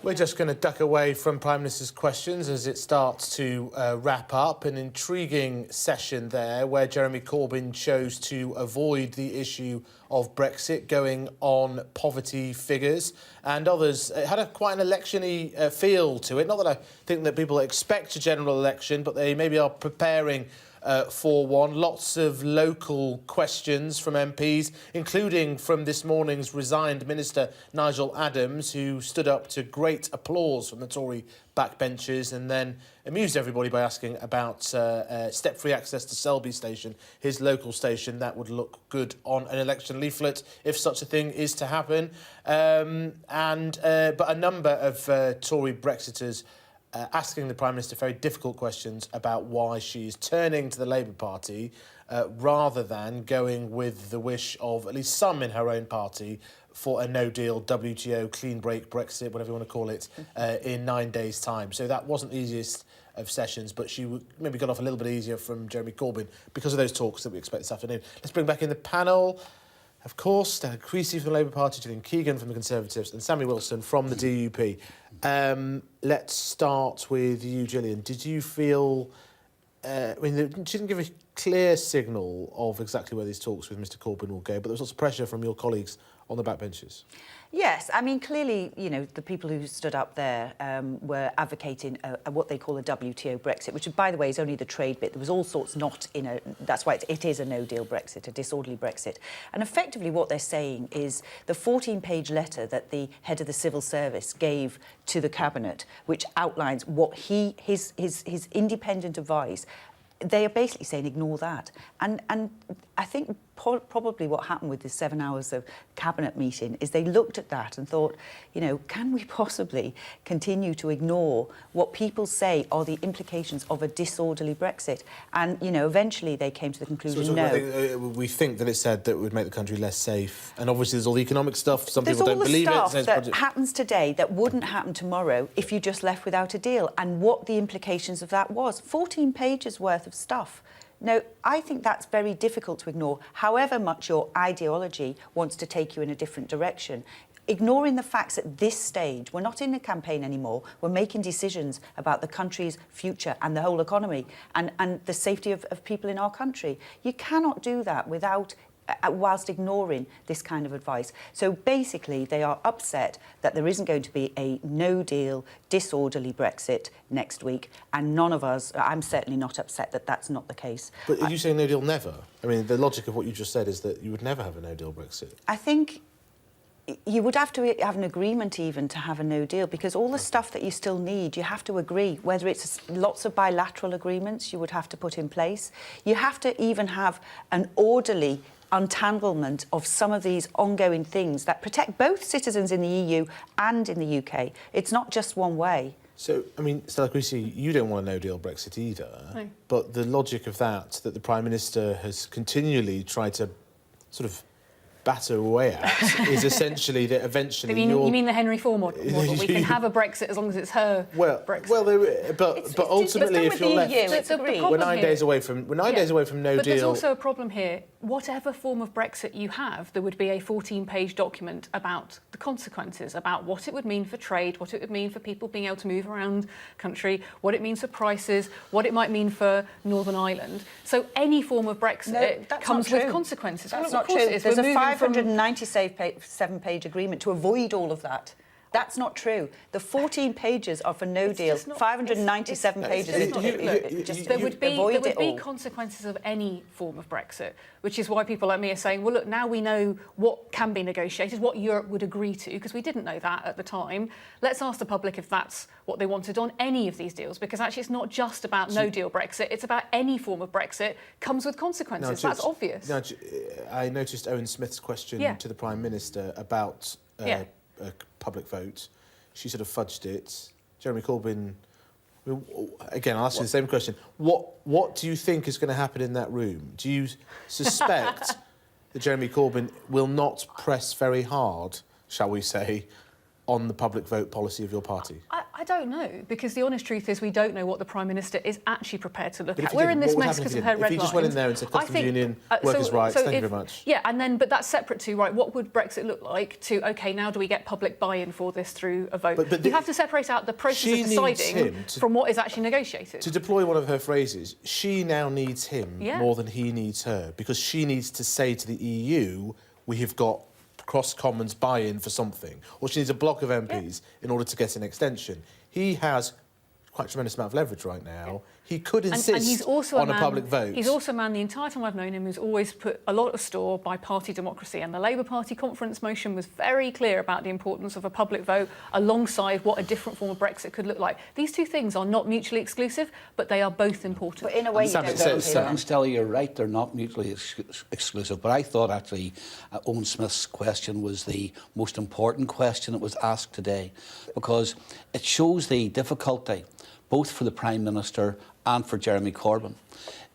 We're just going to duck away from Prime Minister's questions as it starts to wrap up. An intriguing session there where Jeremy Corbyn chose to avoid the issue of Brexit, going on poverty figures, and others. It had quite an election-y feel to it. Not that I think that people expect a general election, but they maybe are preparing for one. Lots of local questions from MPs, including from this morning's resigned Minister Nigel Adams, who stood up to great applause from the Tory backbenchers and then amused everybody by asking about step-free access to Selby Station, his local station. That would look good on an election leaflet if such a thing is to happen. But a number of Tory Brexiters asking the Prime Minister very difficult questions about why she is turning to the Labour Party rather than going with the wish of at least some in her own party for a no-deal WTO, clean break Brexit, whatever you want to call it, in 9 days' time. So that wasn't the easiest of sessions, but she maybe got off a little bit easier from Jeremy Corbyn because of those talks that we expect this afternoon. Let's bring back in the panel. Of course, Stella Creasy from the Labour Party, Gillian Keegan from the Conservatives and Sammy Wilson from the DUP. Let's start with you, Gillian. Did you feel... she didn't give a clear signal of exactly where these talks with Mr Corbyn will go, but there was lots of pressure from your colleagues on the backbenches. Yes, I mean, clearly, you know, the people who stood up there were advocating what they call a WTO Brexit, which, by the way, is only the trade bit. There was all sorts not in a... That's why it is a no-deal Brexit, a disorderly Brexit. And effectively what they're saying is the 14-page letter that the head of the civil service gave to the Cabinet, which outlines what his independent advice, they are basically saying ignore that. And I think probably what happened with the 7 hours of Cabinet meeting is they looked at that and thought, you know, can we possibly continue to ignore what people say are the implications of a disorderly Brexit? And, you know, eventually they came to the conclusion, no. We think that it said that it would make the country less safe. And obviously there's all the economic stuff. Some people don't believe it. There's all the stuff that happens today that wouldn't happen tomorrow if you just left without a deal, and what the implications of that was. 14 pages worth of stuff. Now, I think that's very difficult to ignore, however much your ideology wants to take you in a different direction. Ignoring the facts at this stage, we're not in a campaign anymore, we're making decisions about the country's future and the whole economy and the safety of people in our country. You cannot do that without... whilst ignoring this kind of advice. So basically they are upset that there isn't going to be a no-deal, disorderly Brexit next week, and none of us, I'm certainly not upset that that's not the case. But are you saying no-deal never? I mean, the logic of what you just said is that you would never have a no-deal Brexit. I think you would have to have an agreement even to have a no-deal, because all the stuff that you still need, you have to agree, whether it's lots of bilateral agreements you would have to put in place. You have to even have an orderly untanglement of some of these ongoing things that protect both citizens in the EU and in the UK. It's not just one way. So, I mean, Stella Creasy, you don't want a no-deal Brexit either. No. But the logic of that the Prime Minister has continually tried to sort of batter away at is essentially that eventually you mean the Henry IV model? We can have a Brexit as long as it's her Brexit. Well, but ultimately, if you're left, we're 9 days away from no deal. But there's also a problem here. Whatever form of Brexit you have, there would be a 14-page document about the consequences, about what it would mean for trade, what it would mean for people being able to move around the country, what it means for prices, what it might mean for Northern Ireland. So any form of Brexit comes with consequences. That's not true. There's a 597-page agreement to avoid all of that. That's not true. The 14 pages are for no deal. 597 pages. There would be consequences of any form of Brexit, which is why people like me are saying, well, look, now we know what can be negotiated, what Europe would agree to, because we didn't know that at the time. Let's ask the public if that's what they wanted on any of these deals, because actually it's not just about no-deal Brexit, it's about any form of Brexit comes with consequences. That's obvious. Now, I noticed Owen Smith's question to the Prime Minister about... a public vote. She sort of fudged it. Jeremy Corbyn, again, I'll ask you the same question. What do you think is going to happen in that room? Do you suspect that Jeremy Corbyn will not press very hard, shall we say, on the public vote policy of your party? I don't know, because the honest truth is we don't know what the Prime Minister is actually prepared to look at. We're in this mess because of her red lines. If he just went in there and said customs union, workers' rights, thank you very much. Yeah, but that's separate to, right, what would Brexit look like to, OK, now do we get public buy-in for this through a vote? But you have to separate out the process of deciding from what is actually negotiated. To deploy one of her phrases, she now needs him more than he needs her, because she needs to say to the EU, we have got cross-commons buy-in for something, or she needs a block of MPs in order to get an extension. He has quite a tremendous amount of leverage right now. He could insist and he's also on a public vote. He's also a man, the entire time I've known him, who's always put a lot of store by party democracy. And the Labour Party conference motion was very clear about the importance of a public vote alongside what a different form of Brexit could look like. These two things are not mutually exclusive, but they are both important. But in a way, Stella, you're right, they're not mutually exclusive. But I thought, actually, Owen Smith's question was the most important question that was asked today, because it shows the difficulty both for the Prime Minister and for Jeremy Corbyn.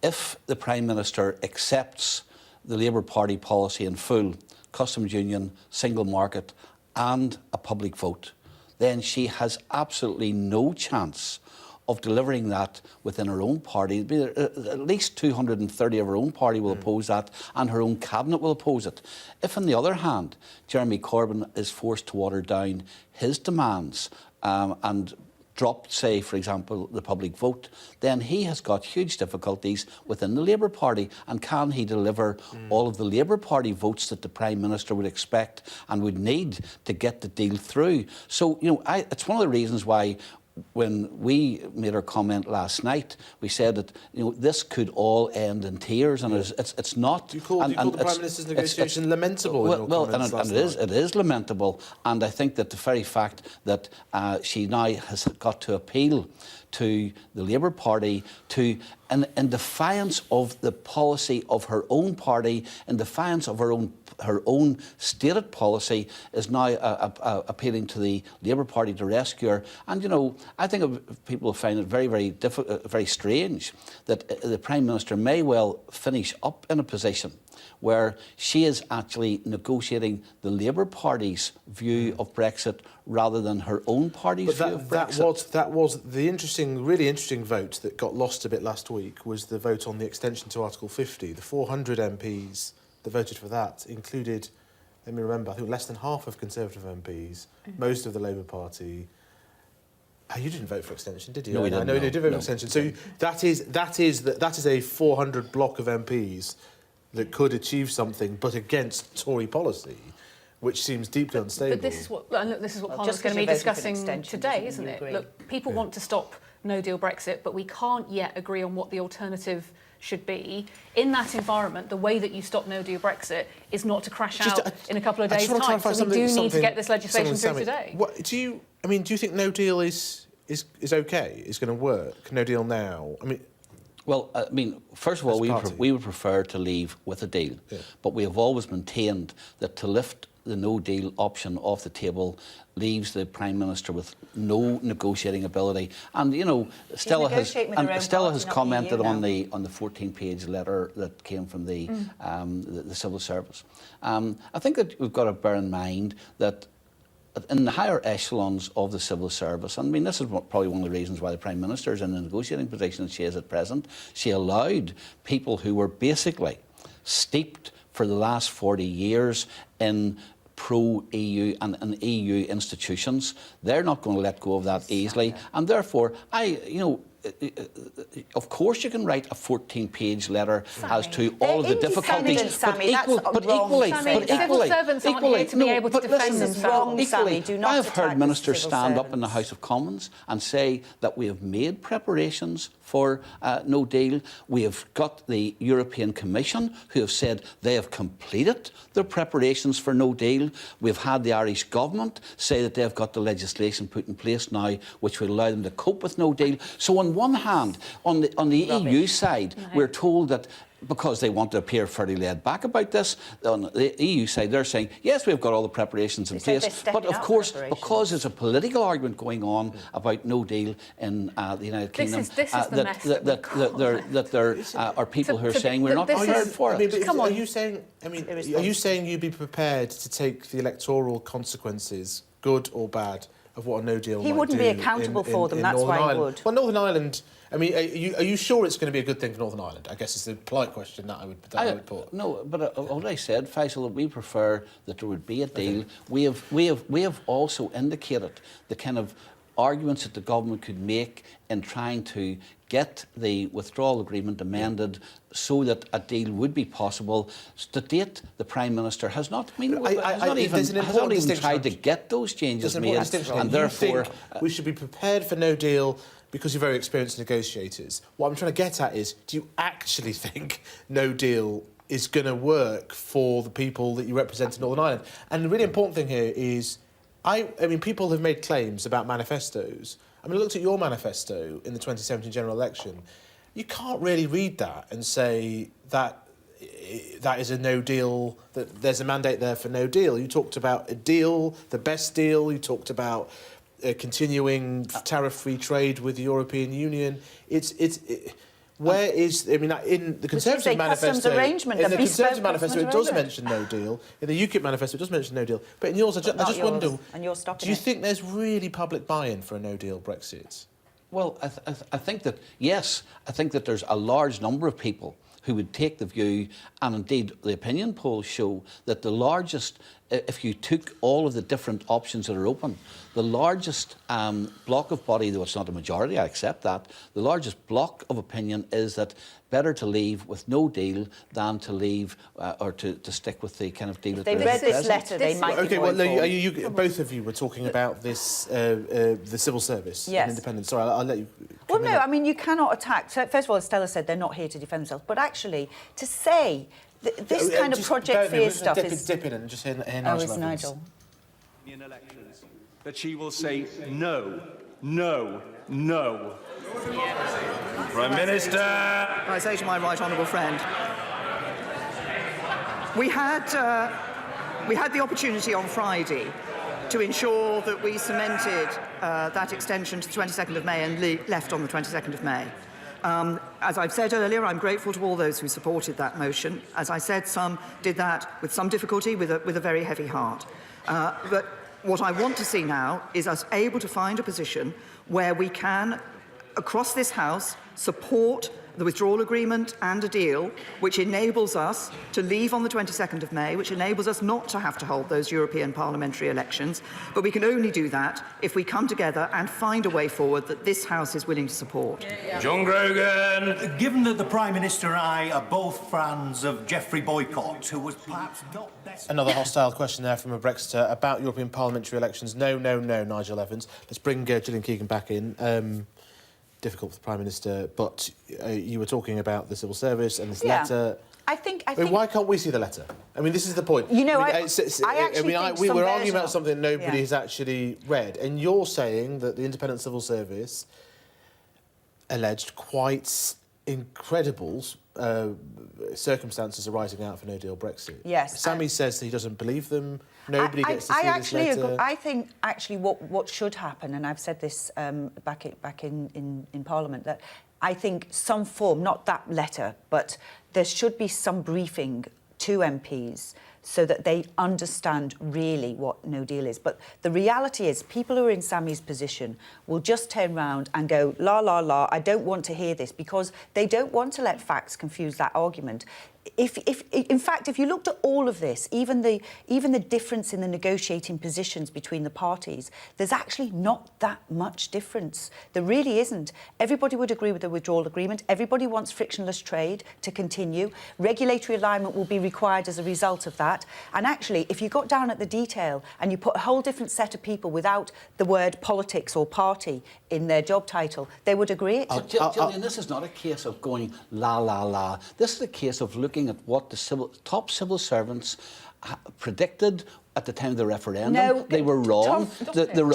If the Prime Minister accepts the Labour Party policy in full, customs union, single market and a public vote, then she has absolutely no chance of delivering that within her own party. At least 230 of her own party will oppose that, and her own cabinet will oppose it. If, on the other hand, Jeremy Corbyn is forced to water down his demands and drop, say, for example, the public vote, then he has got huge difficulties within the Labour Party. And can he deliver all of the Labour Party votes that the Prime Minister would expect and would need to get the deal through? So, it's one of the reasons why, when we made our comment last night, we said that this could all end in tears, and it's not. Do you call the Prime Minister's negotiation lamentable? It is lamentable, and I think that the very fact that she now has got to appeal to the Labour Party in defiance of the policy of her own party, in defiance of her own stated policy, is now appealing to the Labour Party to rescue her. And I think people find it very, very strange that the Prime Minister may well finish up in a position where she is actually negotiating the Labour Party's view of Brexit rather than her own party's view of Brexit. That was the really interesting vote that got lost a bit last week, was the vote on the extension to Article 50. The 400 MPs that voted for that included, let me remember, I think less than half of Conservative MPs, most of the Labour Party. You didn't vote for extension, did you? No, we didn't. I know you did vote for extension. So that is a 400 block of MPs that could achieve something, but against Tory policy, which seems deeply unstable. But this is what Parliament's going to be discussing today, isn't it? Look, people want to stop no-deal Brexit, but we can't yet agree on what the alternative should be. In that environment, the way that you stop no-deal Brexit is not to crash out in a couple of days' time. So we do need to get this legislation through today. Do you think no-deal is okay? Is going to work? No-deal now? Well, first of all, we would prefer to leave with a deal. Yeah. But we have always maintained that to lift the no-deal option off the table leaves the Prime Minister with no negotiating ability. And, Stella has commented on the 14-page letter that came from the civil service. I think that we've got to bear in mind that in the higher echelons of the civil service, this is probably one of the reasons why the Prime Minister is in the negotiating position that she is at present. She allowed people who were basically steeped for the last 40 years in pro-EU and EU institutions. They're not going to let go of that easily. And therefore, of course you can write a 14-page letter as to all of the difficulties, but equally, civil servants aren't here to be able to defend themselves. I've heard ministers stand up in the House of Commons and say that we have made preparations for no deal. We have got the European Commission who have said they have completed their preparations for no deal. We've had the Irish government say that they've got the legislation put in place now which will allow them to cope with no deal. So on one hand, on the EU side, we're told that because they want to appear fairly laid back about this, on the EU side they're saying, yes, we've got all the preparations in place, but of course, because there's a political argument going on about no deal in the United Kingdom, that there are people who are saying we're not prepared for it. Come on. Are you saying you'd be prepared to take the electoral consequences, good or bad, of what a no deal He might wouldn't do be accountable for them, in that's Northern why he Ireland. would. Well, Northern Ireland, I mean, are you sure it's going to be a good thing for Northern Ireland? I guess it's a polite question that I would put. No, but what I said, Faisal, we prefer that there would be a deal. Okay. We have also indicated the kind of arguments that the government could make in trying to get the withdrawal agreement amended so that a deal would be possible. To date, the Prime Minister has not, has not even tried to get those changes made, and therefore we should be prepared for no deal because you're very experienced negotiators. What I'm trying to get at is, do you actually think no deal is going to work for the people that you represent in Northern Ireland? And the really important thing here is, I mean, people have made claims about manifestos. I mean, I looked at your manifesto in the 2017 general election. You can't really read that and say that that is a no deal, that there's a mandate there for no deal. You talked about a deal, the best deal. You talked about continuing tariff-free trade with the European Union. Where is, I mean, in the Conservative manifesto, it does mention no deal. In the UKIP manifesto, it does mention no deal. But in yours, I just wonder, do you think there's really public buy-in for a no-deal Brexit? Well, I think that, yes, I think that there's a large number of people who would take the view, and indeed the opinion polls show that the largest, if you took all of the different options that are open, the largest block of body, though it's not a majority, I accept that, the largest block of opinion is that better to leave with no deal than to leave or to stick with the kind of deal that they read this letter, they might be well, both of you were talking about this, the civil service and independence. Sorry, I'll let you... Well, no, I mean, you cannot attack... So, first of all, as Stella said, they're not here to defend themselves. But actually, to say this kind of Project Fear stuff is... Dip in and just hear Nigel. Oh, it's Nigel. In elections, that she will say no, no, no. Prime Minister! I say to my right honourable friend, we had the opportunity on Friday to ensure that we cemented that extension to the 22nd of May and left on the 22nd of May. As I've said earlier, I'm grateful to all those who supported that motion. As I said, some did that with some difficulty, with a very heavy heart. But what I want to see now is us able to find a position where we can, across this House, support the withdrawal agreement and a deal which enables us to leave on the 22nd of May, which enables us not to have to hold those European parliamentary elections. But we can only do that if we come together and find a way forward that this House is willing to support. John Grogan. Given that the Prime Minister and I are both fans of Geoffrey Boycott, who was perhaps not best... Another hostile question there from a Brexiter about European parliamentary elections. No, no, no, Nigel Evans. Let's bring Gillian Keegan back in. Difficult for the Prime Minister, but you were talking about the civil service and this letter. I think why can't we see the letter? I mean, this is the point. You know, we're arguing about something nobody has actually read, and you're saying that the independent civil service alleged quite incredible circumstances arising out of a no-deal Brexit. Yes. Sammy says that he doesn't believe them. Nobody gets to see this letter. I think actually what should happen, and I've said this back in Parliament, that I think some form, not that letter, but there should be some briefing to MPs so that they understand really what no deal is. But the reality is people who are in Sammy's position will just turn round and go, la, la, la, I don't want to hear this, because they don't want to let facts confuse that argument. In fact, if you looked at all of this, even the difference in the negotiating positions between the parties, there's actually not that much difference. There really isn't. Everybody would agree with the withdrawal agreement. Everybody wants frictionless trade to continue. Regulatory alignment will be required as a result of that. And actually, if you got down at the detail and you put a whole different set of people without the word politics or party in their job title, they would agree. Gillian, this is not a case of going la, la, la. This is a case of looking at what the top civil servants predicted at the time of the referendum. No, they were wrong. The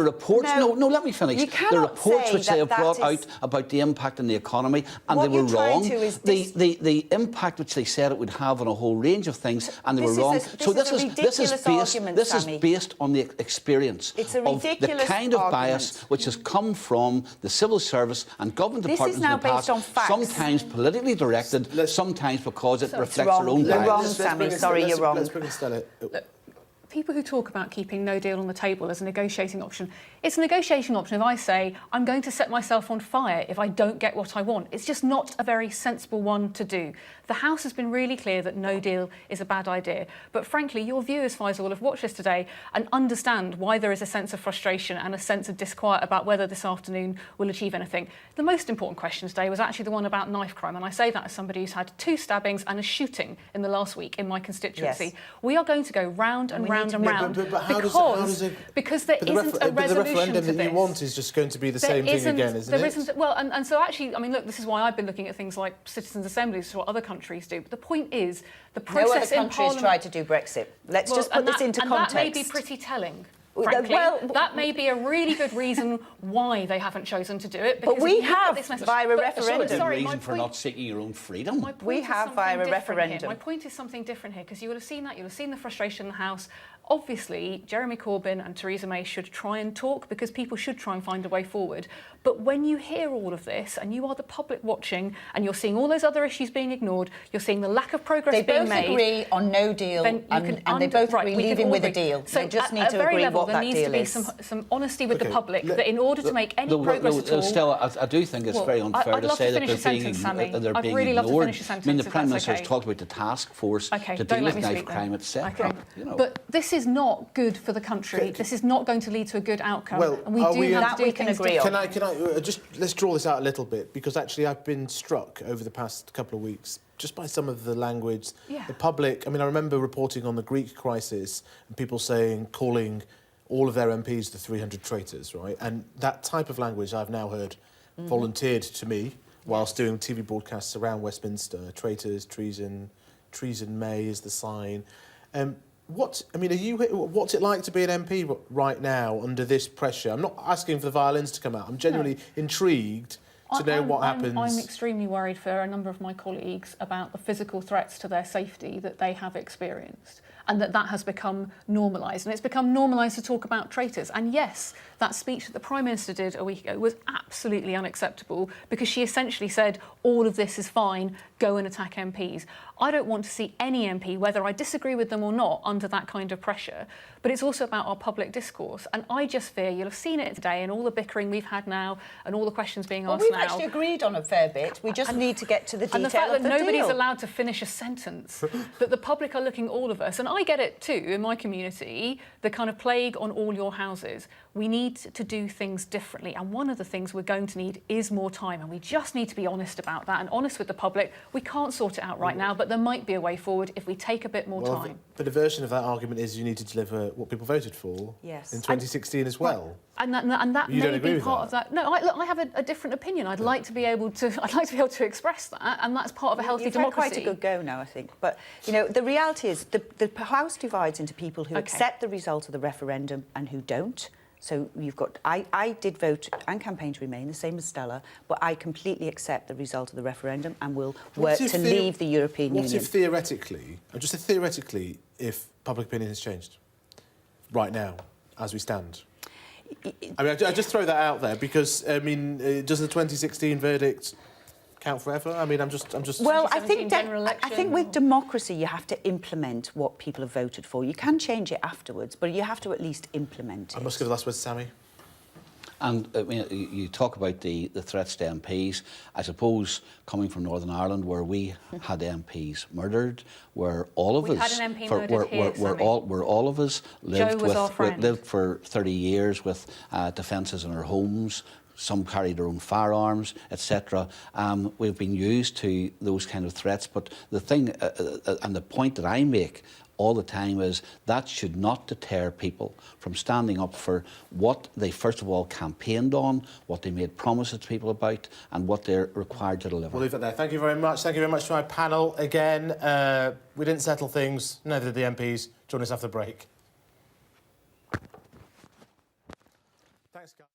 reports. No, let me finish. The reports which they have brought out about the impact on the economy, and they were wrong. The impact which they said it would have on a whole range of things, and they were wrong. So this is based on the experience of the kind of bias which has come from the civil service and government departments in the past, sometimes politically directed, sometimes because it reflects their own bias. You're wrong, Sammy. Sorry, you're wrong. Let's bring in Stella. people who talk about keeping no deal on the table as a negotiating option, it's a negotiating option if I say I'm going to set myself on fire if I don't get what I want. It's just not a very sensible one to do. The House has been really clear that no deal is a bad idea. But frankly, your viewers, Faisal, will have watched this today and understand why there is a sense of frustration and a sense of disquiet about whether this afternoon will achieve anything. The most important question today was actually the one about knife crime. And I say that as somebody who's had 2 stabbings and a shooting in the last week in my constituency. Yes. We are going to go round and round and round but how because there isn't a resolution the referendum to that this. you want is just going to be the same thing again, isn't it? There isn't. Well, and so actually, I mean, look, this is why I've been looking at things like citizens' assemblies, what other countries do. But the point is, the process no other in countries Parliament... tried to do Brexit. Let's just put this into context. And that may be pretty telling. Frankly, that may be a really good reason why they haven't chosen to do it. But we have via a referendum. Sorry, reason for not seeking your own freedom. We have via a referendum. My point is something different here, because you will have seen that. You'll have seen the frustration in the House. Obviously, Jeremy Corbyn and Theresa May should try and talk, because people should try and find a way forward. But when you hear all of this, and you are the public watching, and you're seeing all those other issues being ignored, you're seeing the lack of progress being made... They both agree on no deal, and they both agree leaving with a deal. So they just need to agree what that deal is. There needs to be some honesty with the public, that in order to make any progress at all... Stella, I do think it's very unfair to say that they're being ignored. I mean, the Prime Minister has talked about the task force to deal with knife crime, etc. But this is not good for the country. This is not going to lead to a good outcome. Well, and we do have to do things agree on. Can I just let's draw this out a little bit, because actually I've been struck over the past couple of weeks just by some of the language. The public, I mean, I remember reporting on the Greek crisis and people calling all of their MPs the 300 traitors, right? And that type of language I've now heard volunteered to me whilst doing TV broadcasts around Westminster. Traitors, treason May is the sign. What's it like to be an MP right now under this pressure? I'm not asking for the violins to come out. I'm genuinely intrigued to know what happens. I'm extremely worried for a number of my colleagues about the physical threats to their safety that they have experienced, and that has become normalised. And it's become normalised to talk about traitors. And yes, that speech that the Prime Minister did a week ago was absolutely unacceptable, because she essentially said, all of this is fine, go and attack MPs. I don't want to see any MP, whether I disagree with them or not, under that kind of pressure. But it's also about our public discourse. And I just fear, you'll have seen it today, and all the bickering we've had now, and all the questions being asked now. We've actually agreed on a fair bit. We just need to get to the detail and the fact that of the nobody's deal. allowed to finish a sentence, that the public are looking at all of us. And I get it too, in my community, the kind of plague on all your houses. We need to do things differently. And one of the things we're going to need is more time. And we just need to be honest about that and honest with the public. We can't sort it out right now, but there might be a way forward if we take a bit more time. But a version of that argument is you need to deliver what people voted for in 2016 as well. And that may be part of that. No, I have a different opinion. I'd like to be able to express that, and that's part of a healthy democracy. You've had quite a good go now, I think. But you know, the reality is the House divides into people who accept the result of the referendum and who don't. So you've got... I did vote and campaign to remain, the same as Stella, but I completely accept the result of the referendum and will work to leave the European Union. What if theoretically, if public opinion has changed right now, as we stand? I mean, I just throw that out there because, I mean, does the 2016 verdict count forever? I mean, I'm just... Well, I think with democracy, you have to implement what people have voted for. You can change it afterwards, but you have to at least implement it. I must give the last word to Sammy. And I mean, you talk about the threats to MPs. I suppose coming from Northern Ireland, where we had MPs murdered, where all of us, where all of us lived for 30 years with defences in our homes. Some carried their own firearms, etc. We've been used to those kind of threats. But the thing, and the point that I make all the time is that should not deter people from standing up for what they first of all campaigned on, what they made promises to people about, and what they're required to deliver. We'll leave it there. Thank you very much. Thank you very much to my panel again. We didn't settle things, neither did the MPs. Join us after the break. Thanks, guys.